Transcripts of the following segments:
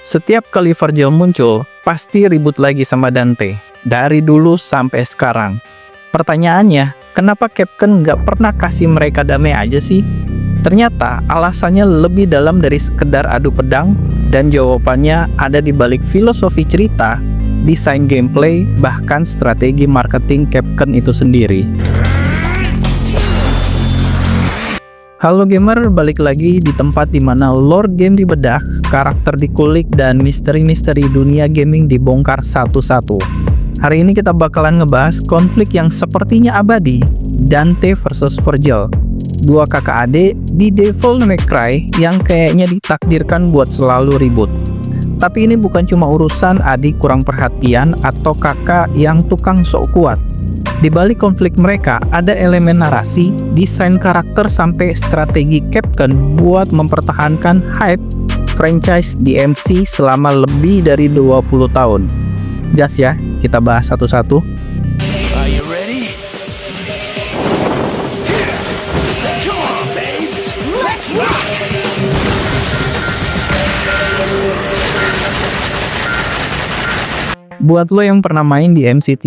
Setiap kali Virgil muncul, pasti ribut lagi sama Dante. Dari dulu sampai sekarang. Pertanyaannya, kenapa Capcom nggak pernah kasih mereka damai aja sih? Ternyata alasannya lebih dalam dari sekedar adu pedang, dan jawabannya ada di balik filosofi cerita, desain gameplay, bahkan strategi marketing Capcom itu sendiri. Halo gamer, balik lagi di tempat dimana lore game dibedah, karakter dikulik, dan misteri-misteri dunia gaming dibongkar satu-satu. Hari ini kita bakalan ngebahas konflik yang sepertinya abadi, Dante versus Virgil. Dua kakak adik di Devil May Cry yang kayaknya ditakdirkan buat selalu ribut. Tapi ini bukan cuma urusan adik kurang perhatian atau kakak yang tukang sok kuat. Di balik konflik mereka, ada elemen narasi, desain karakter, sampai strategi Capcom buat mempertahankan hype franchise DMC selama lebih dari 20 tahun. Gas ya, kita bahas satu-satu. Are you ready? Come on, babes. Let's rock! Buat lo yang pernah main di MC3,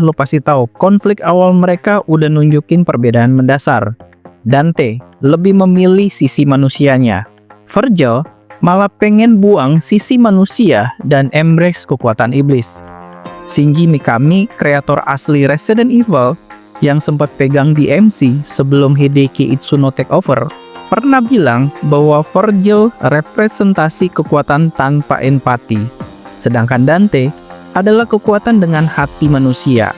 lo pasti tahu konflik awal mereka udah nunjukin perbedaan mendasar. Dante lebih memilih sisi manusianya. Virgil malah pengen buang sisi manusia dan embrace kekuatan iblis. Shinji Mikami, kreator asli Resident Evil, yang sempat pegang DMC sebelum Hideki Itsuno take over, pernah bilang bahwa Virgil representasi kekuatan tanpa empati. Sedangkan Dante adalah kekuatan dengan hati manusia.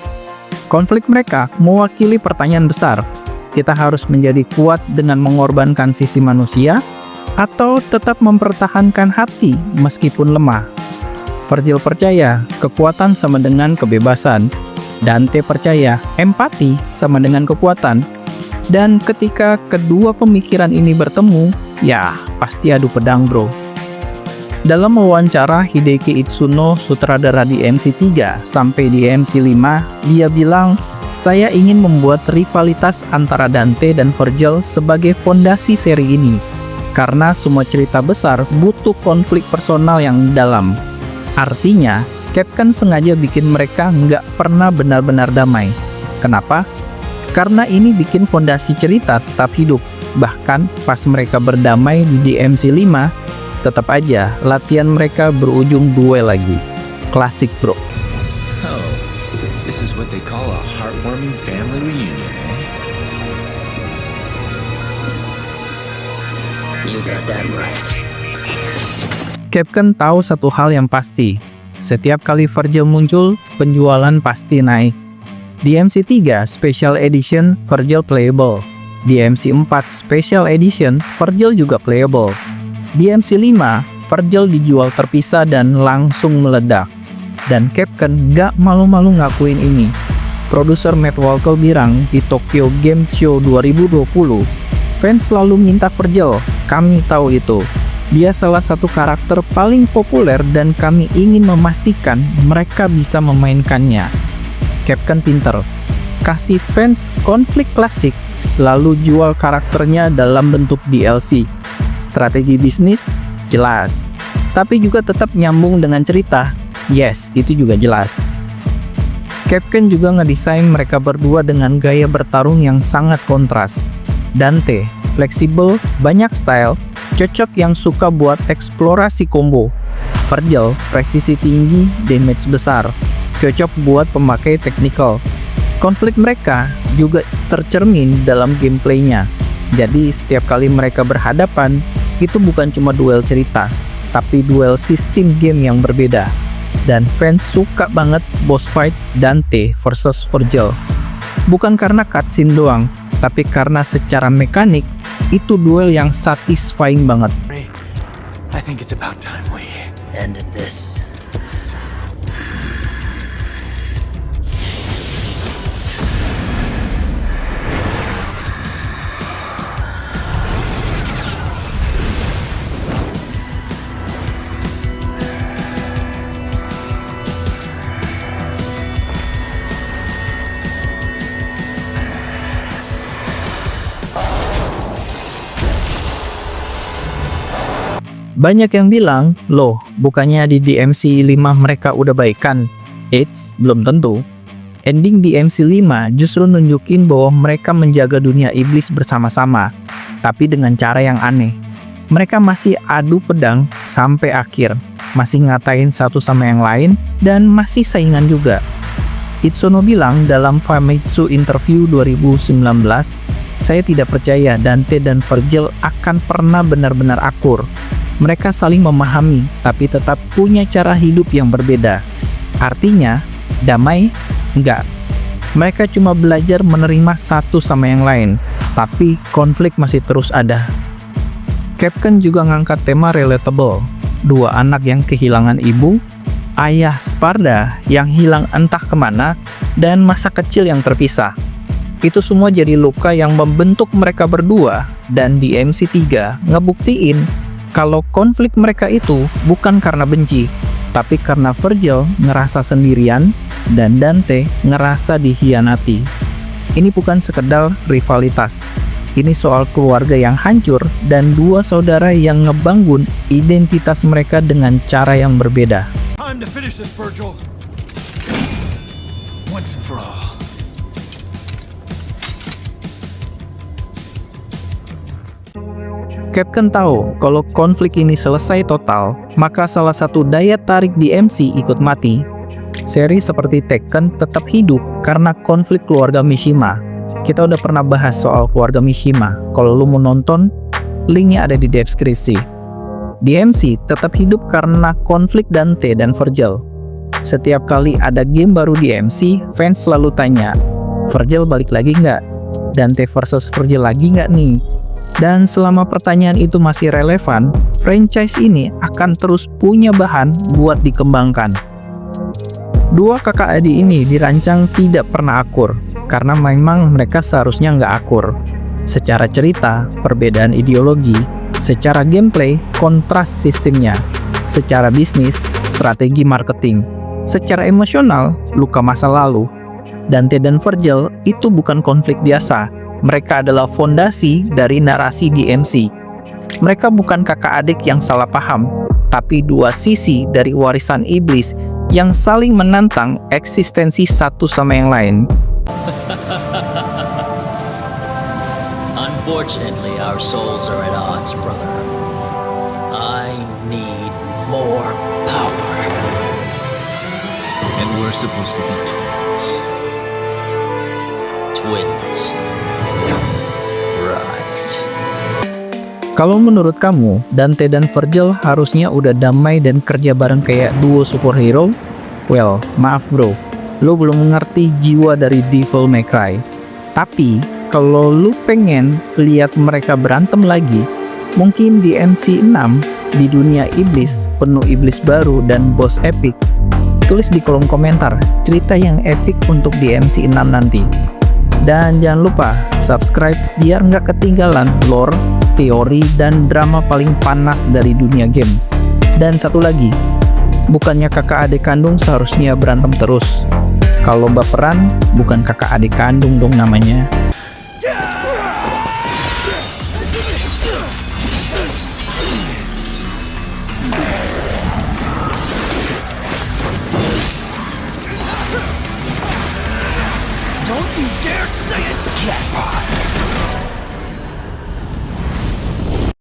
Konflik mereka mewakili pertanyaan besar. Kita harus menjadi kuat dengan mengorbankan sisi manusia, atau tetap mempertahankan hati meskipun lemah? Virgil percaya kekuatan sama dengan kebebasan. Dante percaya empati sama dengan kekuatan. Dan ketika kedua pemikiran ini bertemu, ya pasti adu pedang bro. Dalam wawancara Hideki Itsuno, sutradara di MC3 sampai di MC5, dia bilang, "Saya ingin membuat rivalitas antara Dante dan Virgil sebagai fondasi seri ini. Karena semua cerita besar butuh konflik personal yang dalam." Artinya, Capcom sengaja bikin mereka nggak pernah benar-benar damai. Kenapa? Karena ini bikin fondasi cerita tetap hidup. Bahkan pas mereka berdamai di MC5, tetap aja latihan mereka berujung duel lagi. Klasik bro. So, this is what they call a heartwarming family reunion, eh? You got that right. Capcom tahu satu hal yang pasti. Setiap kali Virgil muncul, penjualan pasti naik. Di MC3 Special Edition, Virgil playable. Di MC4 Special Edition, Virgil juga playable. Di MC5, Virgil dijual terpisah dan langsung meledak. Dan Capcom gak malu-malu ngakuin ini. Produser Matt Walker bilang di Tokyo Game Show 2020, fans selalu minta Virgil, kami tahu itu. Dia salah satu karakter paling populer dan kami ingin memastikan mereka bisa memainkannya. Capcom pinter, kasih fans konflik klasik, lalu jual karakternya dalam bentuk DLC. Strategi bisnis? Jelas. Tapi juga tetap nyambung dengan cerita? Yes, itu juga jelas. Capcom juga ngedesain mereka berdua dengan gaya bertarung yang sangat kontras. Dante, fleksibel, banyak style, cocok yang suka buat eksplorasi combo. Virgil, presisi tinggi, damage besar, cocok buat pemakai technical. Konflik mereka juga tercermin dalam gameplaynya. Jadi setiap kali mereka berhadapan, itu bukan cuma duel cerita, tapi duel sistem game yang berbeda. Dan fans suka banget boss fight Dante versus Virgil. Bukan karena cutscene doang, tapi karena secara mekanik, itu duel yang satisfying banget. I think it's about time we ended this. Banyak yang bilang, loh, bukannya di DMC 5 mereka udah baikan? Eits, belum tentu. Ending DMC 5 justru nunjukin bahwa mereka menjaga dunia iblis bersama-sama, tapi dengan cara yang aneh. Mereka masih adu pedang sampai akhir, masih ngatain satu sama yang lain, dan masih saingan juga. Itsuno bilang dalam Famitsu interview 2019, saya tidak percaya Dante dan Vergil akan pernah benar-benar akur. Mereka saling memahami, tapi tetap punya cara hidup yang berbeda. Artinya, damai? Enggak. Mereka cuma belajar menerima satu sama yang lain, tapi konflik masih terus ada. Capcom juga ngangkat tema relatable. Dua anak yang kehilangan ibu, ayah Sparda yang hilang entah kemana, dan masa kecil yang terpisah. Itu semua jadi luka yang membentuk mereka berdua, dan di MC3 ngebuktiin kalau konflik mereka itu bukan karena benci, tapi karena Vergil ngerasa sendirian dan Dante ngerasa dikhianati. Ini bukan sekedar rivalitas. Ini soal keluarga yang hancur dan dua saudara yang ngebangun identitas mereka dengan cara yang berbeda. Time to finish this, Virgil. Once and for all. Capcom tahu kalau konflik ini selesai total, maka salah satu daya tarik DMC ikut mati. Seri seperti Tekken tetap hidup karena konflik keluarga Mishima. Kita udah pernah bahas soal keluarga Mishima. Kalau lu mau nonton, linknya ada di deskripsi. DMC tetap hidup karena konflik Dante dan Vergil. Setiap kali ada game baru DMC, fans selalu tanya, Vergil balik lagi nggak? Dante versus Vergil lagi nggak nih? Dan selama pertanyaan itu masih relevan, franchise ini akan terus punya bahan buat dikembangkan. Dua kakak adik ini dirancang tidak pernah akur, karena memang mereka seharusnya nggak akur. Secara cerita, perbedaan ideologi. Secara gameplay, kontras sistemnya. Secara bisnis, strategi marketing. Secara emosional, luka masa lalu. Dante dan Vergil itu bukan konflik biasa. Mereka adalah fondasi dari narasi DMC. Mereka bukan kakak adik yang salah paham, tapi dua sisi dari warisan iblis yang saling menantang eksistensi satu sama yang lain. Unfortunately, our souls are at odds, brother. I need more power. And we're supposed to be twins. Twins. Right. Kalau menurut kamu, Dante dan Vergil harusnya udah damai dan kerja bareng kayak duo superhero? Well, maaf bro, lo belum mengerti jiwa dari Devil May Cry. Tapi, kalau lu pengen lihat mereka berantem lagi, mungkin di MC6 di dunia iblis, penuh iblis baru dan boss epic. Tulis di kolom komentar cerita yang epic untuk di MC6 nanti. Dan jangan lupa subscribe biar nggak ketinggalan lore, teori, dan drama paling panas dari dunia game. Dan satu lagi, bukannya kakak adik kandung seharusnya berantem terus. Kalau baperan, bukan kakak adik kandung dong namanya.